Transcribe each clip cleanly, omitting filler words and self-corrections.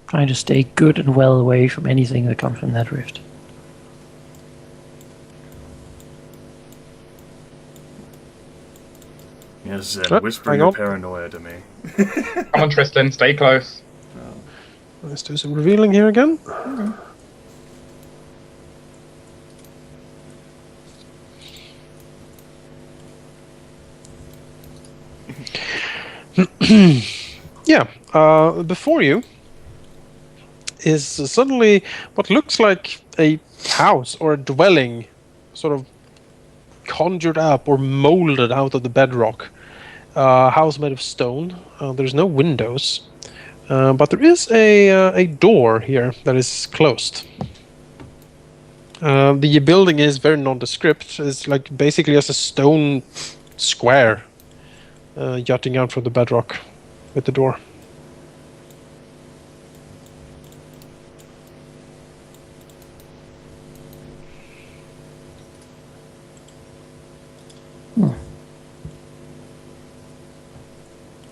Trying to stay good and well away from anything that comes from that rift. Yes, whispering your paranoia to me. Come on, Tristan, stay close. Let's do some revealing here again. Yeah, before you is suddenly what looks like a house or a dwelling, sort of conjured up or molded out of the bedrock. House made of stone. There's no windows, but there is a door here that is closed. The building is very nondescript. It's like basically just a stone square jutting out from the bedrock with the door.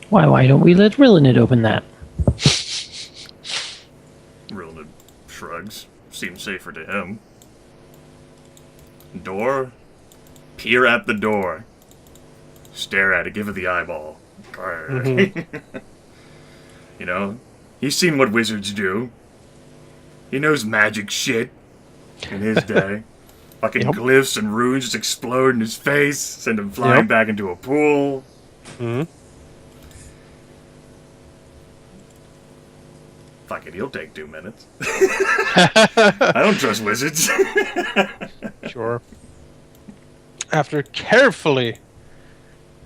Why don't we let Rilinid open that? Rilinid shrugs. Seems safer to him. Door? Peer at the door. Stare at it, give it the eyeball. Mm-hmm. You know, he's seen what wizards do. He knows magic shit in his day. Fucking glyphs and runes just explode in his face, send him flying back into a pool. Mm-hmm. Fuck it, he'll take 2 minutes. I don't trust wizards. Sure. After carefully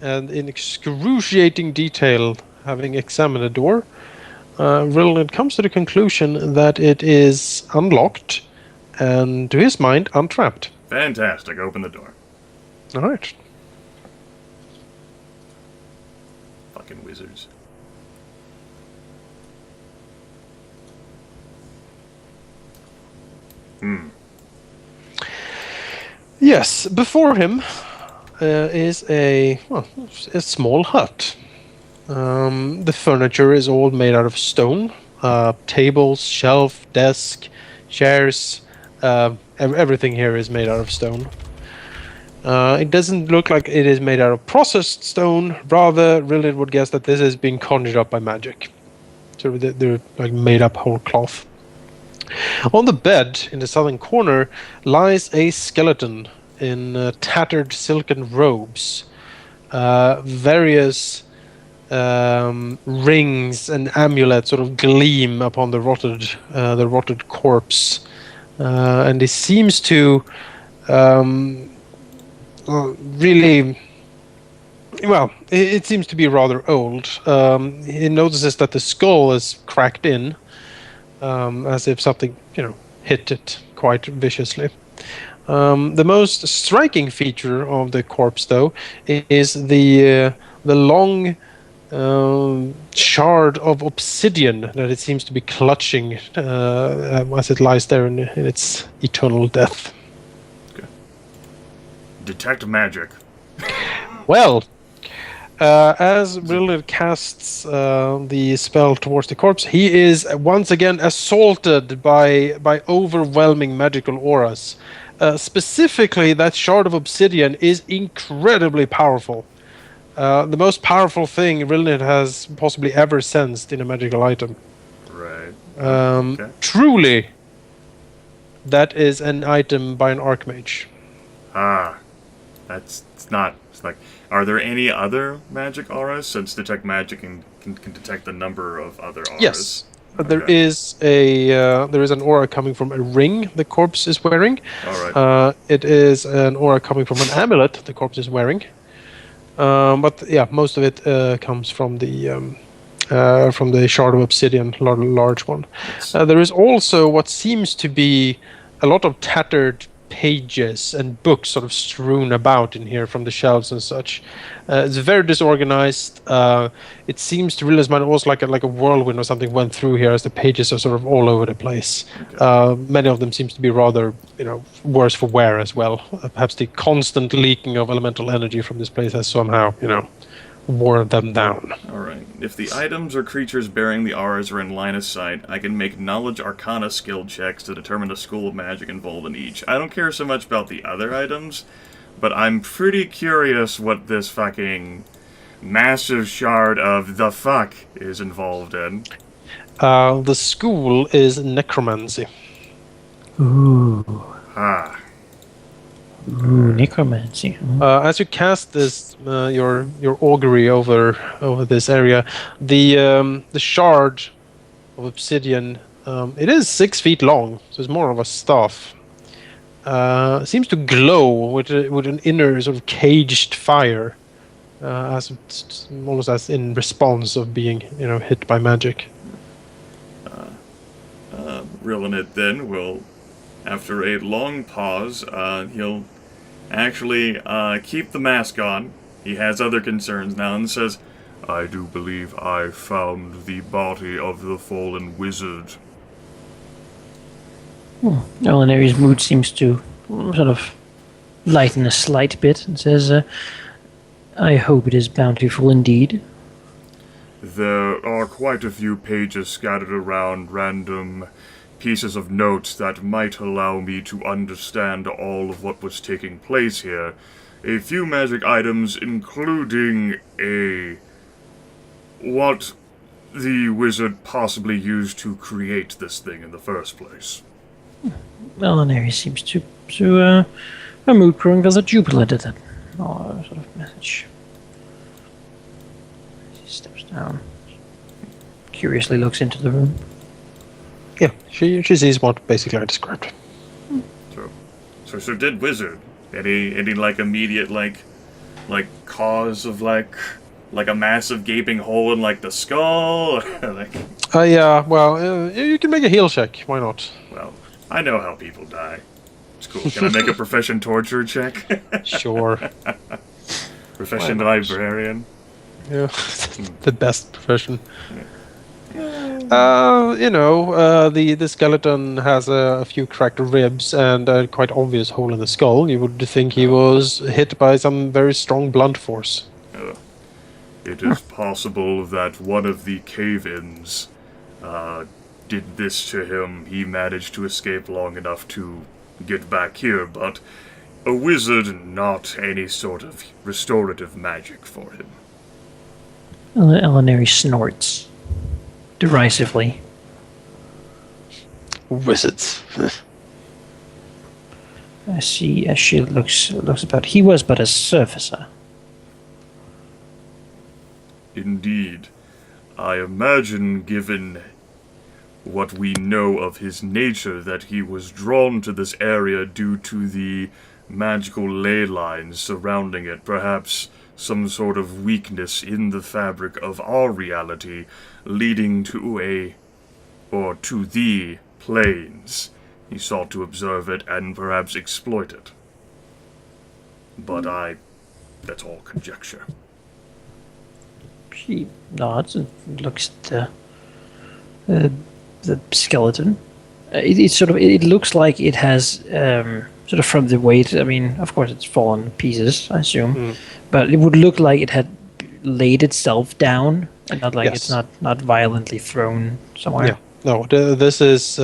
and in excruciating detail having examined the door, Rilinid comes to the conclusion that it is unlocked and, to his mind, untrapped. Fantastic, open the door. Alright. Fucking wizards. Yes, before him is a small hut. The furniture is all made out of stone. Tables, shelf, desk, chairs. Everything here is made out of stone. It doesn't look like it is made out of processed stone. Rather, Rilinid would guess that this has been conjured up by magic. So they're like made up whole cloth. On the bed in the southern corner lies a skeleton in tattered silken robes. Various rings and amulets sort of gleam upon the rotted corpse, and it seems to really. Well, it seems to be rather old. He notices that the skull is cracked in, as if something, hit it quite viciously. The most striking feature of the corpse, though, is the long shard of obsidian that it seems to be clutching as it lies there in its eternal death. Okay. Detect magic. Well, as Rilinid casts the spell towards the corpse, he is once again assaulted by overwhelming magical auras. Specifically, that shard of obsidian is incredibly powerful. The most powerful thing Rilinid has possibly ever sensed in a magical item. Right. Okay. Truly, that is an item by an archmage. It's like, are there any other magic auras? Since detect magic can detect the number of other auras. Yes. There is an aura coming from a ring the corpse is wearing. All right. It is an aura coming from an amulet the corpse is wearing. But yeah, most of it comes from the shard of obsidian, large one. Yes. There is also what seems to be a lot of tattered pages and books sort of strewn about in here from the shelves and such. It's very disorganized. It seems to realize almost like a whirlwind or something went through here, as the pages are sort of all over the place. Okay. Many of them seems to be rather, worse for wear as well. Perhaps the constant leaking of elemental energy from this place has somehow, wore them down. Alright. If the items or creatures bearing the R's are in line of sight, I can make Knowledge Arcana skill checks to determine the school of magic involved in each. I don't care so much about the other items, but I'm pretty curious what this fucking massive shard of the fuck is involved in. The school is necromancy. Ooh. Ah. Ooh, necromancy. As you cast this, your augury over this area, the shard of obsidian, it is 6 feet long, so it's more of a staff. Seems to glow with an inner sort of caged fire, as it's almost as in response of being hit by magic. Rilinid then will, after a long pause, he'll actually keep the mask on. He has other concerns now and says, I do believe I found the body of the fallen wizard. Alauneari's mood seems to sort of lighten a slight bit and says, I hope it is bountiful indeed. There are quite a few pages scattered around, random pieces of notes that might allow me to understand all of what was taking place here. A few magic items, including what the wizard possibly used to create this thing in the first place. Alauneari seems to her mood growing rather jubilant at that sort of message. She steps down, curiously looks into the room. Yeah, she sees what basically I described. So did wizard. Any like immediate like cause of like a massive gaping hole in like the skull? Yeah, well, you can make a heal check. Why not? Well, I know how people die. It's cool. Can I make a profession torture check? Sure. Profession librarian. Yeah, the best profession. The skeleton has a few cracked ribs and a quite obvious hole in the skull. You would think he was hit by some very strong blunt force. It is possible that one of the cave-ins did this to him. He managed to escape long enough to get back here, but a wizard, not any sort of restorative magic for him. Alauneari snorts derisively. Wizards. As she looks about, he was but a surfacer. Indeed. I imagine, given what we know of his nature, that he was drawn to this area due to the magical ley lines surrounding it, perhaps some sort of weakness in the fabric of our reality leading to the planes. He sought to observe it and perhaps exploit it. But that's all conjecture. She nods and looks at the skeleton. It looks like it has sort of from the weight. I mean, of course, it's fallen to pieces, I assume, but it would look like it had laid itself down, and not like it's not violently thrown somewhere. Yeah, no. This is.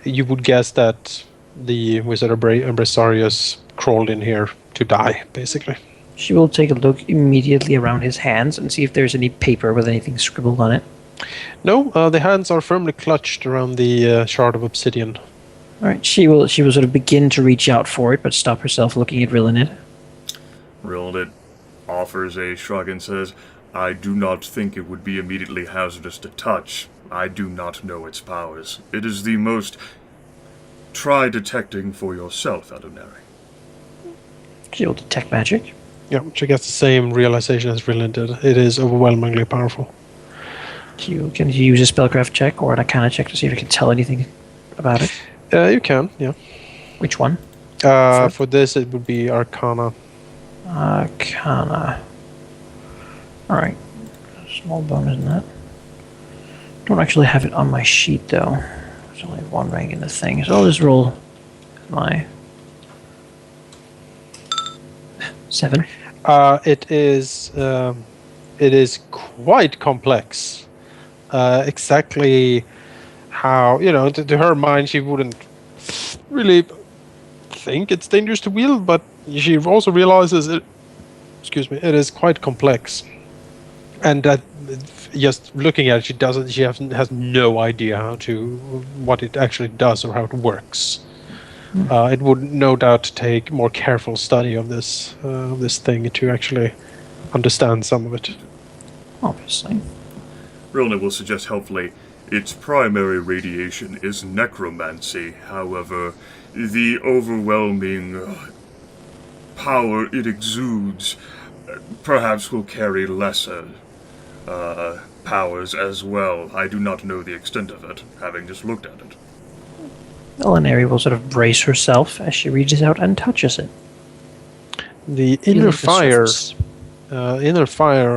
You would guess that the wizard Abrasarius crawled in here to die, basically. She will take a look immediately around his hands and see if there's any paper with anything scribbled on it. No, the hands are firmly clutched around the shard of obsidian. All right, she will sort of begin to reach out for it, but stop herself looking at Rilinid. Rilinid offers a shrug and says, I do not think it would be immediately hazardous to touch. I do not know its powers. It is the most... Try detecting for yourself, Alauneari. She will detect magic. Yeah, she gets the same realization as Rilinid did. It is overwhelmingly powerful. Can you use a spellcraft check or an arcana check to see if you can tell anything about it? You can, yeah. Which one? For this, it would be Arcana. Arcana. Alright. Small bonus in that. Don't actually have it on my sheet, though. There's only one rank in the thing, so I'll just roll my... 7. It is it is quite complex. Exactly how, to her mind, she wouldn't really think it's dangerous to wield, but she also realizes it is quite complex. And that just looking at it, she has no idea what it actually does or how it works. It would no doubt take more careful study of this thing to actually understand some of it. Obviously. Rilinid will suggest helpfully, its primary radiation is necromancy. However, the overwhelming power it exudes perhaps will carry lesser powers as well. I do not know the extent of it, having just looked at it. Alauneari will sort of brace herself as she reaches out and touches it. The inner fire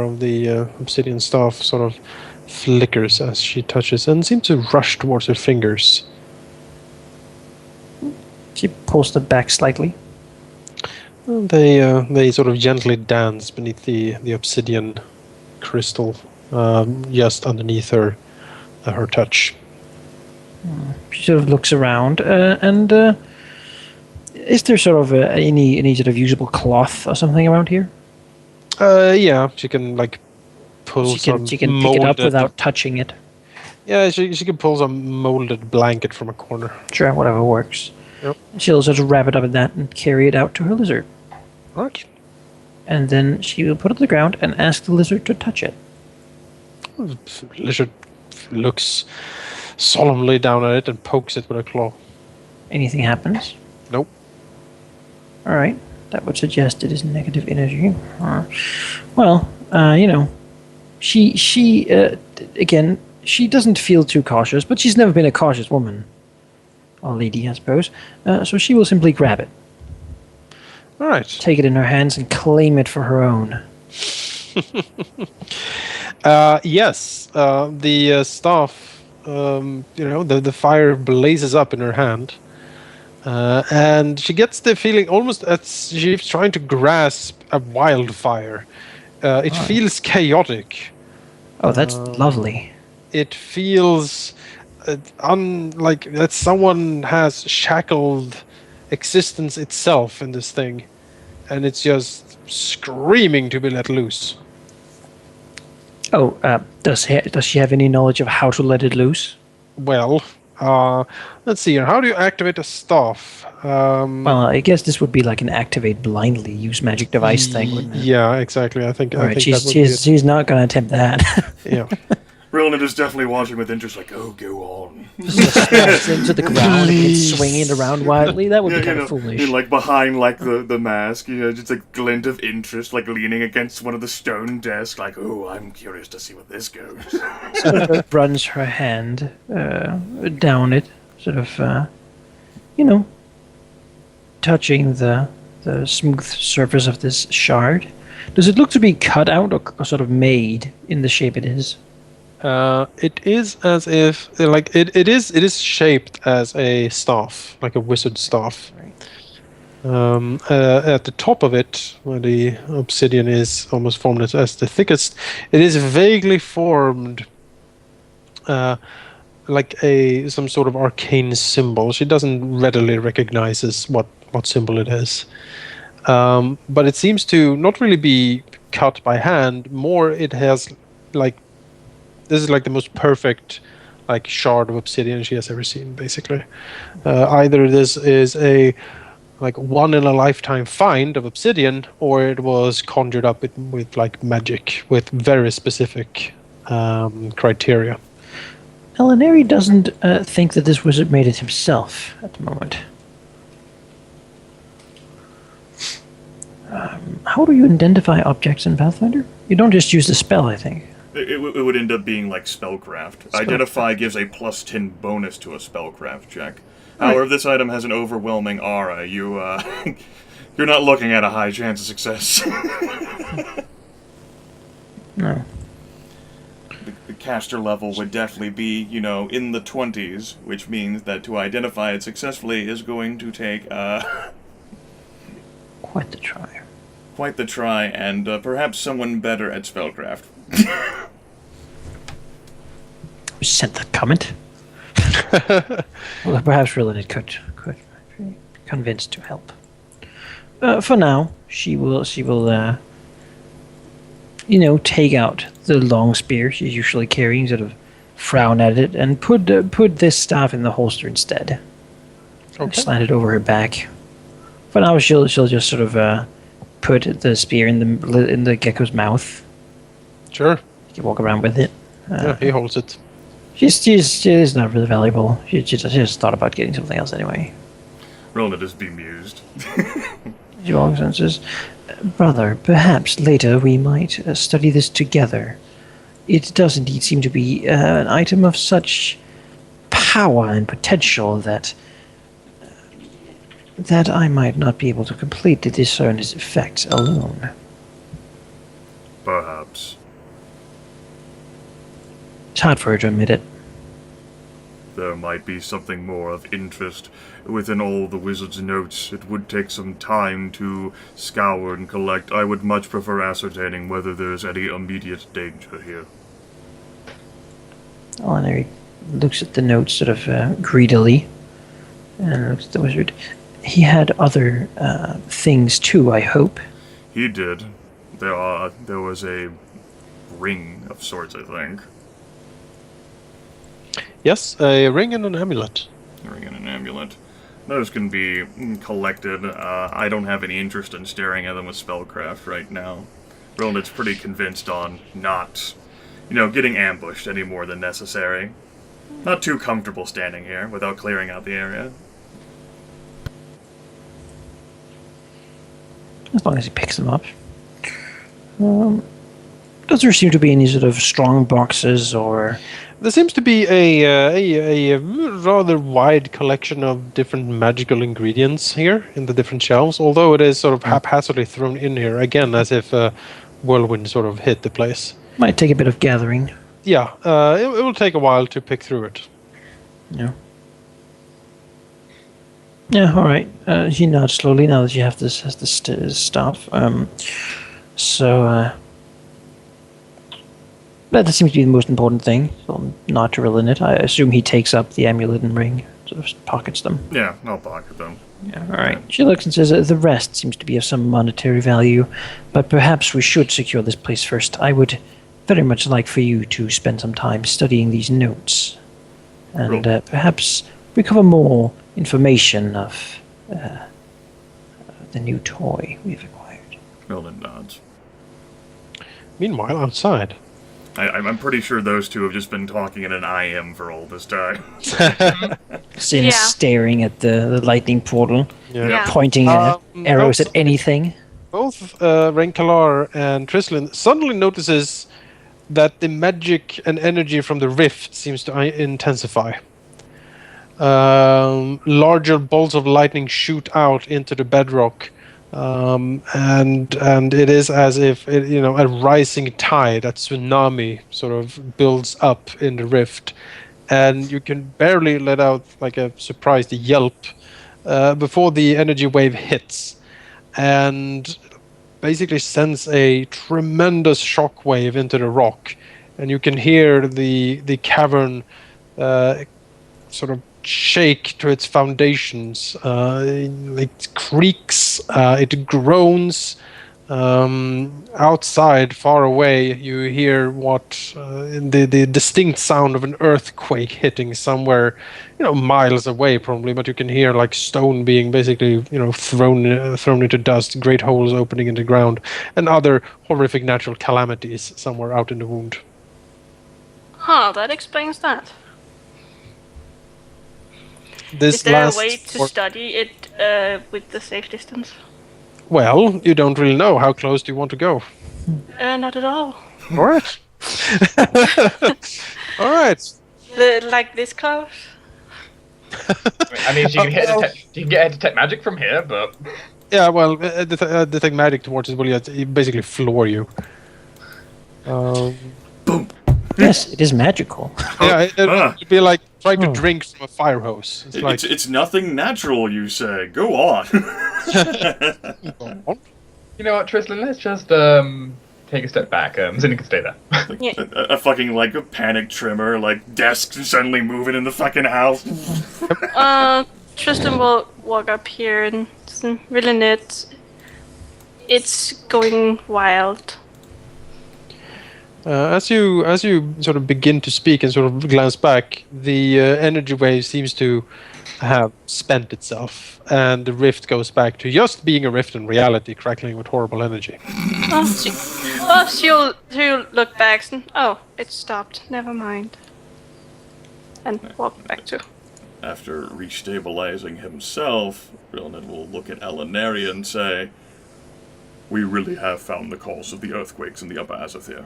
of the obsidian staff sort of flickers as she touches and seems to rush towards her fingers. She pulls them back slightly. They sort of gently dance beneath the obsidian crystal just underneath her touch. She sort of looks around, and is there sort of any sort of usable cloth or something around here? Yeah, she can pull some. She can pick it up without touching it. Yeah, she can pull some molded blanket from a corner. Sure, whatever works. Yep. She'll sort of wrap it up in that and carry it out to her lizard. Right. And then she will put it on the ground and ask the lizard to touch it. The lizard looks solemnly down at it and pokes it with a claw. Anything happens? Nope. All right. That would suggest it is negative energy. She again, she doesn't feel too cautious, but she's never been a cautious woman. Or lady, I suppose. So she will simply grab it. All right. Take it in her hands and claim it for her own. Yes. The staff, the fire blazes up in her hand. And she gets the feeling almost as she's trying to grasp a wildfire. It feels chaotic. Oh, that's lovely. It feels like that someone has shackled existence itself in this thing, and it's just screaming to be let loose. Oh, does she have any knowledge of how to let it loose? Well, let's see here. How do you activate a staff? Well, I guess this would be like an activate blindly use magic device thing, wouldn't it? Yeah, exactly. I think. All right, she's she's not going to attempt that. Yeah. Rilinid is definitely watching with interest, like, oh, go on. Smashes into the ground and it's swinging around wildly. That would be kind of foolish. Like behind, the mask, just a glint of interest, like leaning against one of the stone desks, like, oh, I'm curious to see what this goes. So runs her hand down it, sort of, touching the smooth surface of this shard. Does it look to be cut out or sort of made in the shape it is? It is as if it is shaped as a staff, like a wizard staff. Right. At the top of it, where the obsidian is almost formed as the thickest, it is vaguely formed, like some sort of arcane symbol. She doesn't readily recognize what symbol it is, but it seems to not really be cut by hand. More, it has this is like the most perfect shard of obsidian she has ever seen, basically. Either this is a one in a lifetime find of obsidian, or it was conjured up with magic with very specific criteria. Alauneari doesn't think that this wizard made it himself at the moment. How do you identify objects in Pathfinder? You don't just use the spell, I think. It would end up being like spellcraft. Identify gives a +10 bonus to a spellcraft check. Right. However, if this item has an overwhelming aura, you're not looking at a high chance of success. No. The caster level would definitely be, in the 20s, which means that to identify it successfully is going to take Quite the try. quite the try, and perhaps someone better at spellcraft. Who sent that comment? Well, perhaps Rilinid could be convinced to help. For now, she will take out the long spear she's usually carrying, sort of frown at it, and put this staff in the holster instead. Okay. Slant it over her back. For now, she'll just sort of put the spear in the gecko's mouth. Sure. You can walk around with it. Yeah, he holds it. She's not really valuable. She just thought about getting something else anyway. Rilinid is bemused. Jewong says, "Brother, perhaps later we might study this together. It does indeed seem to be an item of such power and potential that I might not be able to completely discern its effects alone." Perhaps. It's hard for her to admit it. There might be something more of interest within all the wizard's notes. It would take some time to scour and collect. I would much prefer ascertaining whether there's any immediate danger here. Alauneari looks at the notes sort of greedily and looks at the wizard. He had other things too, I hope. He did. There was a ring of sorts, I think. Yes, a ring and an amulet. A ring and an amulet. Those can be collected. I don't have any interest in staring at them with spellcraft right now. Rilinid's pretty convinced on not, getting ambushed any more than necessary. Not too comfortable standing here without clearing out the area. As long as he picks them up. Does there seem to be any sort of strong boxes or... There seems to be a rather wide collection of different magical ingredients here in the different shelves, although it is sort of haphazardly thrown in here, again, as if Welvyn sort of hit the place. Might take a bit of gathering. Yeah, it will take a while to pick through it. Yeah. Yeah, alright. She nods slowly now that she has the stuff. That seems to be the most important thing. So not to Rilinid. I assume he takes up the amulet and ring, sort of pockets them. Yeah, I'll pocket them. Yeah, alright. She looks and says, the rest seems to be of some monetary value, but perhaps we should secure this place first. I would very much like for you to spend some time studying these notes, and perhaps recover more information of the new toy we've acquired. Rilinid nods. Meanwhile, outside. I'm pretty sure those two have just been talking in an IM for all this time. Zyn staring at the lightning portal, Yeah. pointing arrows at anything. Both Rae'nkalar and Trislin suddenly notices that the magic and energy from the rift seems to intensify. Larger bolts of lightning shoot out into the bedrock, and it is as if a rising tide, a tsunami, sort of builds up in the rift, and you can barely let out like a surprised yelp before the energy wave hits, and basically sends a tremendous shockwave into the rock, and you can hear the cavern sort of shake to its foundations. It creaks, it groans. Outside, far away, you hear the distinct sound of an earthquake hitting somewhere, miles away probably, but you can hear like stone being basically, thrown into dust, great holes opening in the ground, and other horrific natural calamities somewhere out in the wound. Huh, that explains that. This Is there a last way to study it with the safe distance? Well, you don't really know. How close do you want to go? Not at all. All right. All right. Like this close? I mean, you can get detect magic from here, but Yeah, well, detect magic towards it will basically floor you. Boom! Yes, it is magical. Yeah, it'd be like trying to drink from a fire hose. It's nothing natural, you say. Go on. you know what, Trislin? Let's just take a step back. Zyn can stay there. A fucking, like, a panic tremor, like, desks suddenly moving in the fucking house. Tristan will walk up here and Rilinid. It's going wild. As you sort of begin to speak and sort of glance back, the energy wave seems to have spent itself, and the rift goes back to just being a rift in reality, crackling with horrible energy. She'll look back and it stopped. Never mind. And walk back to. After restabilizing himself, Rilinid will look at Alauneari and say, "We really have found the cause of the earthquakes in the Upper Azothir."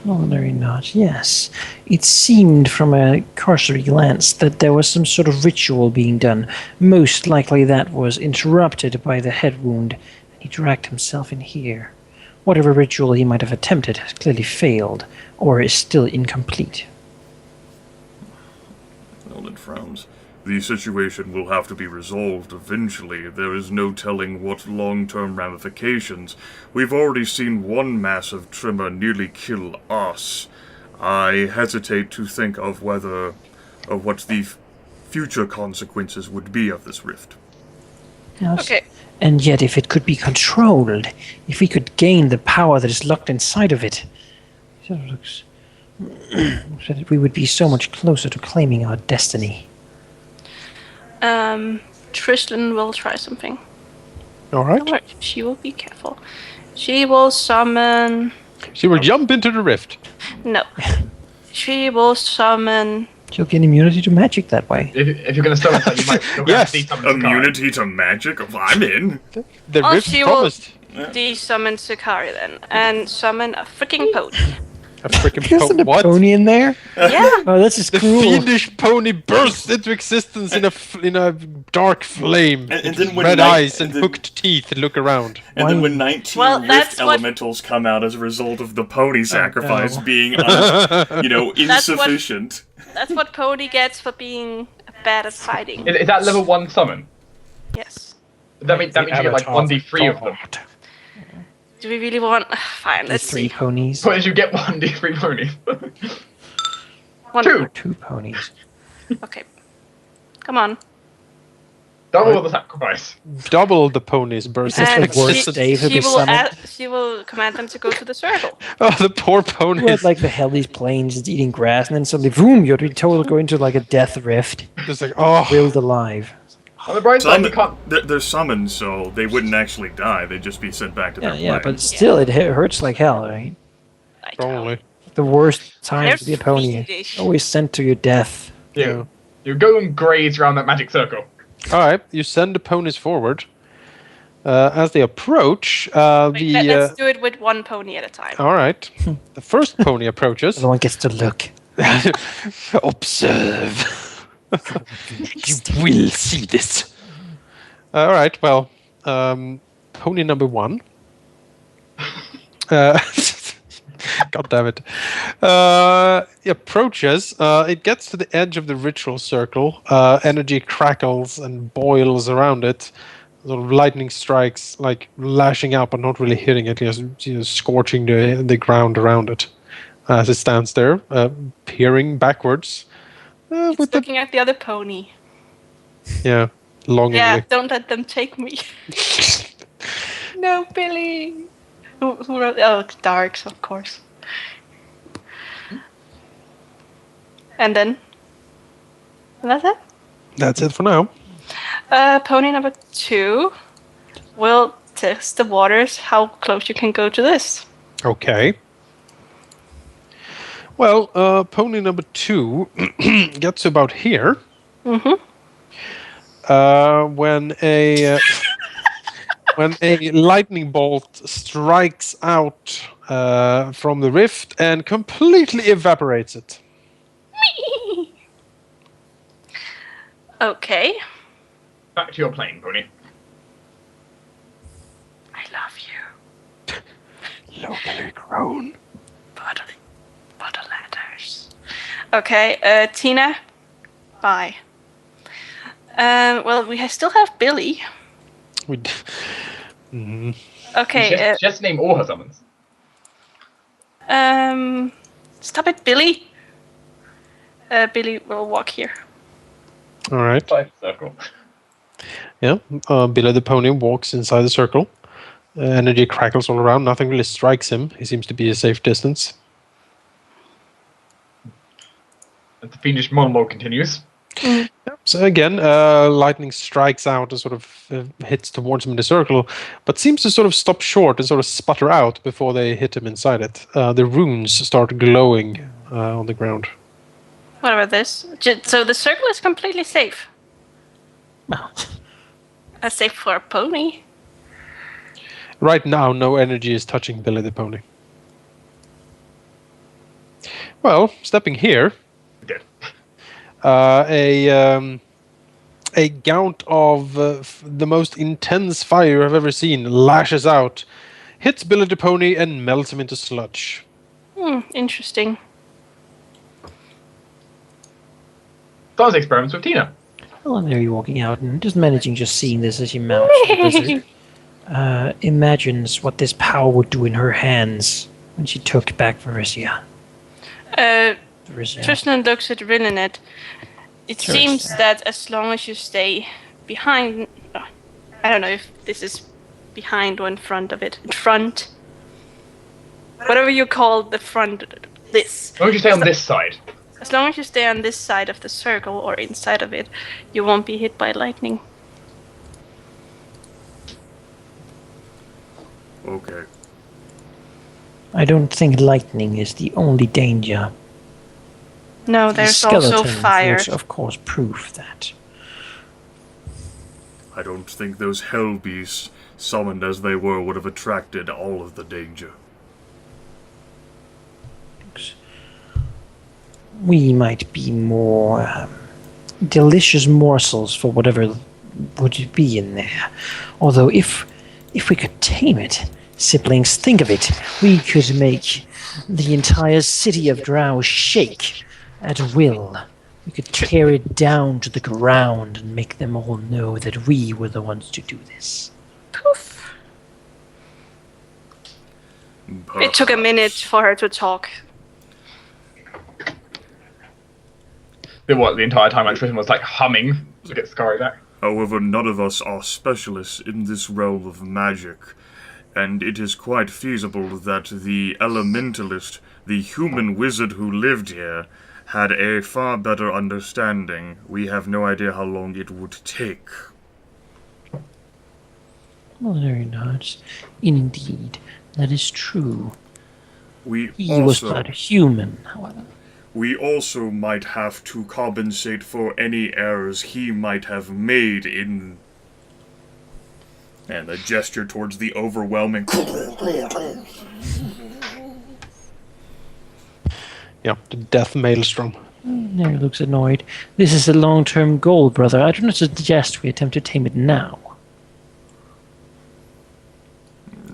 Oh, very not. Yes. It seemed from a cursory glance that there was some sort of ritual being done. Most likely that was interrupted by the head wound, and he dragged himself in here. Whatever ritual he might have attempted has clearly failed, or is still incomplete. Rilinid frowns. The situation will have to be resolved eventually. There is no telling what long-term ramifications. We've already seen one massive tremor nearly kill us. I hesitate to think of what the future consequences would be of this rift. Yes. Okay. And yet, if it could be controlled, if we could gain the power that is locked inside of it, it sort of looks that we would be so much closer to claiming our destiny. Tristan will try something. All right. Alright, she will be careful. She will summon. She will jump into the rift. No. She will summon. She'll gain immunity to magic that way. If you're going to summon something, you might still Yes. have to summon Immunity to magic? I'm in. The rift She will promised. de-summon Sakari then, and summon a freaking pony. A freaking Isn't a what? pony in there? Yeah. Oh, that's just The cruel. fiendish pony bursts into existence in a dark flame, And with then when red night- eyes and and then- hooked teeth and look around. And then when 19 Well, rift that's what- elementals come out as a result of the pony sacrifice no. being, That's what- insufficient. That's what Pony gets for being bad at fighting. Is that level 1 summon? Yes. That means you get like 1d3 of them. Do we really want? Fine, There's let's 3 see. ponies. What did you get 1d3 ponies? One, 2. 2 ponies. Okay. Come on. Double the sacrifice. Double the ponies burst into And worst Dave who be summoned. she will command them to go to the circle. Oh, the poor We're ponies. at like the Hellish Plains, just eating grass, and then suddenly, boom, you're told to go into like a death rift, Just like, oh, willed alive. On the bright side, you can't. They're summoned, so they wouldn't actually die. They'd just be sent back to their Yeah, plane. but still, it hurts like hell, right? I know. probably. The worst time They're to be a pony. fiendish. Always sent to your death. You go and graze around that magic circle. All right, you send the ponies forward. As they approach, Let's do it with one pony at a time. all right, the first pony approaches. The one gets to look. Observe. You will see this. All right. Well, pony number 1. God damn it. It approaches. It gets to the edge of the ritual circle. Energy crackles and boils around it. Sort of lightning strikes, like lashing out, but not really hitting it, just scorching the ground around it as it stands there, peering backwards. It's With looking at the other pony. longingly. Yeah, don't let them take me. No, Billy. Who wrote? Oh, Darks, of course. And then? And that's it? That's it for now. Pony number 2 will test the waters, how close you can go to this. Okay. Well, pony number 2 gets about here. Mm-hmm. When a lightning bolt strikes out from the rift and completely evaporates it. Okay. Back to your plane, pony. I love you. Locally grown. Butter letters. Okay, Tina. Bye. Well, we still have Billy. We d- Mhm. Okay, Just name all her summons. Stop it, Billy. Billy will walk here. All right. Five circle. Yeah. Billy the pony walks inside the circle. Energy crackles all around. Nothing really strikes him. He seems to be a safe distance. And the fiendish monologue continues. So again, lightning strikes out and sort of hits towards him in the circle, but seems to sort of stop short and sort of sputter out before they hit him inside it. The runes start glowing on the ground. What about this? So the circle is completely safe. Well, As safe for a pony. Right now, no energy is touching Billy the pony. Well, stepping here, Dead. a gount of the most intense fire I've ever seen lashes out, hits Billy the pony, and melts him into sludge. Interesting. ToN's experiments with Tina. Alauneari walking out and just managing just seeing this as she mounts the blizzard. Imagines what this power would do in her hands when she took back Vytharia. Tristan looks at Rilinid. It Sure. seems that as long as you stay behind... I don't know if this is behind or in front of it. In front. Whatever you call the front... This. Why don't you stay on this side? As long as you stay on this side of the circle or inside of it, you won't be hit by lightning. Okay. I don't think lightning is the only danger. No, The there's also skeletons fire. would, of course, prove that. I don't think those hell beasts, summoned as they were, would have attracted all of the danger. We might be more delicious morsels for whatever would be in there. Although if we could tame it, siblings, think of it, we could make the entire city of Drow shake at will. We could tear it down to the ground and make them all know that we were the ones to do this. Poof. It took a minute for her to talk. The entire time Tristan was like humming to get Scary back. However, none of us are specialists in this realm of magic, and it is quite feasible that the elementalist, the human wizard who lived here, had a far better understanding. We have no idea how long it would take. Well, very nice. Indeed, that is true. He was but a human, however. We also might have to compensate for any errors he might have made in... And a gesture towards the overwhelming... Yeah, the death maelstrom. Neri looks annoyed. This is a long-term goal, brother. I do not suggest we attempt to tame it now.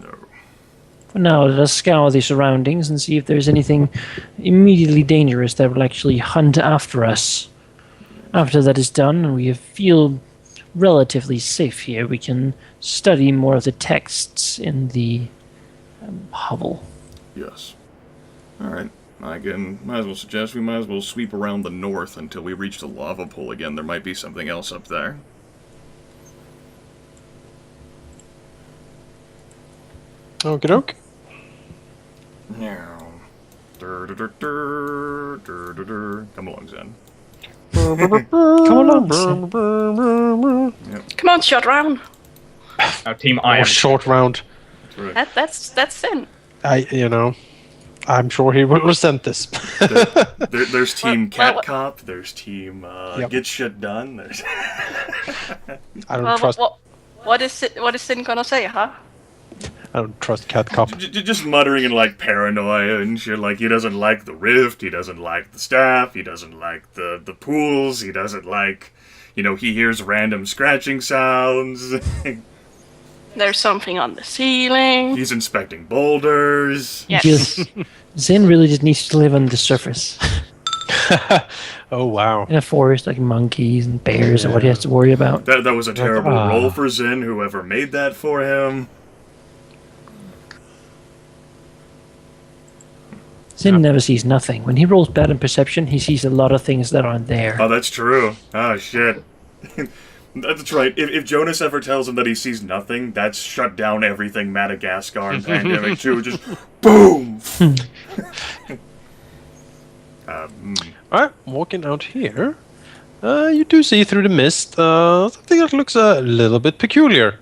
No. For now, let us scour the surroundings and see if there's anything immediately dangerous that will actually hunt after us. After that is done, and we feel relatively safe here, we can study more of the texts in the hovel. Yes. Alright. Again, might as well suggest we might as well sweep around the north until we reach the lava pool again. There might be something else up there. Okie doke. Now. Come along, Zen. Come along, Zen. Come on, short round. Now Team I Or am short round. That's right. That's Zyn. I'm sure he will resent this. There's Team Well, Cat Cop. There's Team Yep. Get Shit Done. There's I don't trust. What is Zyn gonna say, huh? I don't trust Cat Cop. just muttering in like paranoia and shit. Like he doesn't like the rift. He doesn't like the staff. He doesn't like the pools. He doesn't like, he hears random scratching sounds. There's something on the ceiling. He's inspecting boulders. Yes. Zyn really just needs to live on the surface. Oh wow. In a forest, like monkeys and bears, and what he has to worry about. That was a terrible Ah. roll for Zyn, whoever made that for him. Zyn never sees nothing. When he rolls bad in perception, he sees a lot of things that aren't there. Oh, that's true. Oh, shit. That's right. If Jonas ever tells him that he sees nothing, that's shut down everything Madagascar and Pandemic 2. Just boom! Alright, walking out here. You do see through the mist something that looks a little bit peculiar.